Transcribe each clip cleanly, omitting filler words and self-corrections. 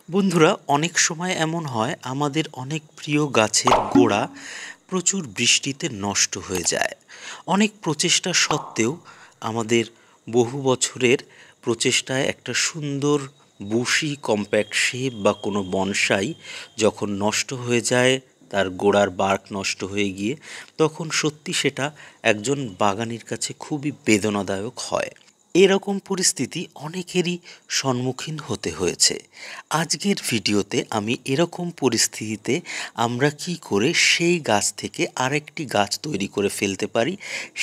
বন্ধুরা, অনেক সময় এমন হয় আমাদের অনেক প্রিয় গাছের গোড়া প্রচুর বৃষ্টিতে নষ্ট হয়ে যায়। অনেক প্রচেষ্টা সত্ত্বেও আমাদের বহু বছরের প্রচেষ্টায় একটা সুন্দর বুশি কম্প্যাক্ট শেপ বা কোনো বনসাই যখন নষ্ট হয়ে যায়, তার গোড়ার বার্ক নষ্ট হয়ে গিয়ে, তখন সত্যি সেটা একজন বাগানির কাছে খুবই বেদনাদায়ক হয়। এরকম পরিস্থিতি অনেকেরই সম্মুখীন হতে হয়েছে। আজকের ভিডিওতে আমি এরকম পরিস্থিতিতে আমরা কি করে সেই গাছ থেকে আরেকটি গাছ তৈরি করে ফেলতে পারি,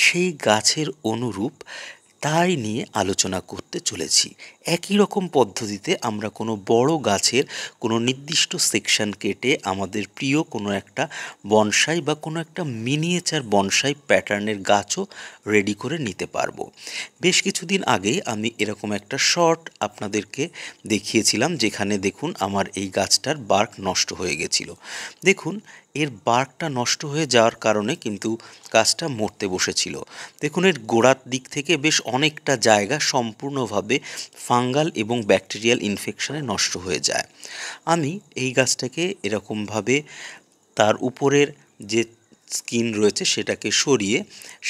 সেই গাছের অনুরূপ, তাই নিয়ে আলোচনা করতে চলেছি। একই রকম পদ্ধতিতে আমরা কোনো বড় গাছের কোনো নির্দিষ্ট সেকশন কেটে আমাদের প্রিয় কোনো একটা বনসাই বা কোনো একটা মিনিয়েচার বনসাই প্যাটার্নের গাছও রেডি করে নিতে পারবো। বেশ কিছুদিন আগে আমি এরকম একটা শর্ট আপনাদেরকে দেখিয়েছিলাম, যেখানে দেখুন আমার এই গাছটার বার্ক নষ্ট হয়ে গেছিল। দেখুন, এর বার্কটা নষ্ট হয়ে যাওয়ার কারণে কিন্তু গাছটা মরতে বসেছিল। দেখুন, এর গোড়ার দিক থেকে বেশ অনেকটা জায়গা সম্পূর্ণভাবে ফাঙ্গাল এবং ব্যাকটেরিয়াল ইনফেকশনে নষ্ট হয়ে যায়। আমি এই গাছটাকে এরকমভাবে তার উপরের যে স্কিন রয়েছে সেটাকে সরিয়ে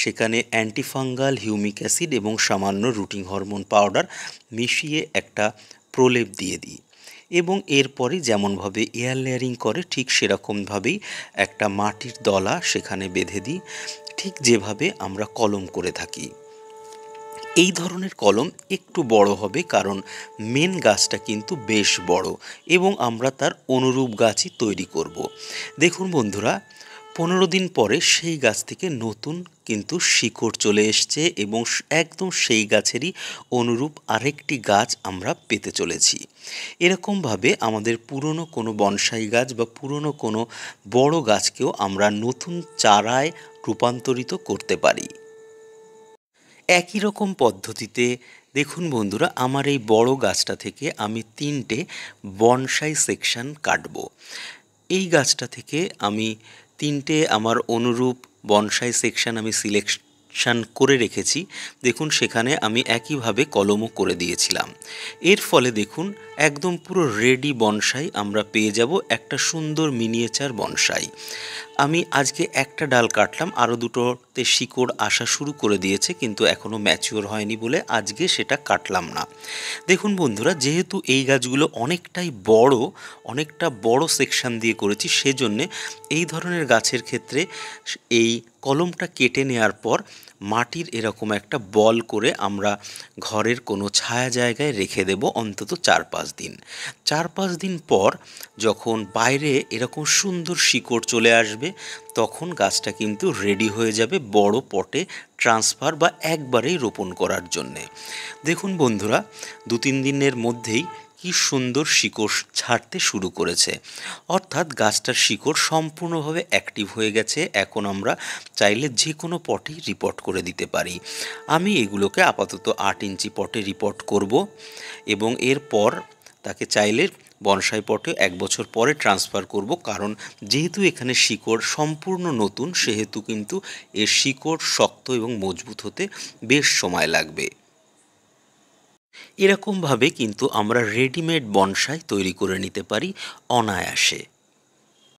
সেখানে অ্যান্টিফাঙ্গাল, হিউমিক অ্যাসিড এবং সামান্য রুটিং হরমোন পাউডার মিশিয়ে একটা প্রলেপ দিয়ে দিই, এবং এরপরে যেমনভাবে এয়ার লেয়ারিং করে ঠিক সেরকমভাবেই একটা মাটির দলা সেখানে বেঁধে দিই, ঠিক যেভাবে আমরা কলম করে থাকি। এই ধরনের কলম একটু বড় হবে, কারণ মেন গাছটা কিন্তু বেশ বড় এবং আমরা তার অনুরূপ গাছই তৈরি করব। দেখুন বন্ধুরা, 15 দিন পরে সেই গাছ থেকে নতুন কিন্তু শিকড় চলে এসছে এবং একদম সেই গাছেরই অনুরূপ আরেকটি গাছ আমরা পেতে চলেছি। এরকমভাবে আমাদের পুরনো কোনো বনসাই গাছ বা পুরনো কোনো বড় গাছকেও আমরা নতুন চারায় রূপান্তরিত করতে পারি। একই রকম পদ্ধতিতে দেখুন বন্ধুরা, আমার এই বড় গাছটা থেকে আমি 3টে বনসাই সেকশন কাটবো। এই গাছটা থেকে আমি 3টে আমার অনুরূপ বনসাই সেকশন আমি সিলেকশন করে রেখেছি। দেখুন, সেখানে আমি একইভাবে কলমও করে দিয়েছিলাম। এর ফলে দেখুন, একদম পুরো রেডি বনসাই আমরা পেয়ে যাব, একটা সুন্দর মিনিয়েচার বনসাই। আমি আজকে একটা ডাল কাটলাম, আরও দুটোতে শিকড় আসা শুরু করে দিয়েছে, কিন্তু এখনও ম্যাচিওর হয়নি বলে আজকে সেটা কাটলাম না। দেখুন বন্ধুরা, যেহেতু এই গাছগুলো অনেকটা বড় সেকশন দিয়ে করেছি, সেজন্যে এই ধরনের গাছের ক্ষেত্রে এই কলমটা কেটে নেওয়ার পর মাটির এরকম একটা বল করে আমরা ঘরের কোনো ছায়া জায়গায় রেখে দেব অন্তত 4-5 দিন। 4-5 দিন পর যখন বাইরে এরকম সুন্দর শিকড় চলে আসবে, তখন গাছটা কিন্তু রেডি হয়ে যাবে বড় পটে ট্রান্সফার বা একবারেই রোপণ করার জন্যে। দেখুন বন্ধুরা, 2-3 দিনের মধ্যেই কি সুন্দর শিকড় ছাড়তে শুরু করেছে, অর্থাৎ গাছটার শিকড় সম্পূর্ণভাবে অ্যাক্টিভ হয়ে গেছে। এখন আমরা চাইলে যে কোনো পটেই রিপোর্ট করে দিতে পারি। আমি এগুলোকে আপাতত 8 ইঞ্চি পটে রিপোর্ট করব এবং এরপর তাকে চাইলে বনসাই পটে 1 বছর পরে ট্রান্সফার করব, কারণ যেহেতু এখানে শিকড় সম্পূর্ণ নতুন, সেহেতু কিন্তু এর শিকড় শক্ত এবং মজবুত হতে বেশ সময় লাগবে। এরকমভাবে কিন্তু আমরা রেডিমেড বনসাই তৈরি করে নিতে পারি অনায়াসে।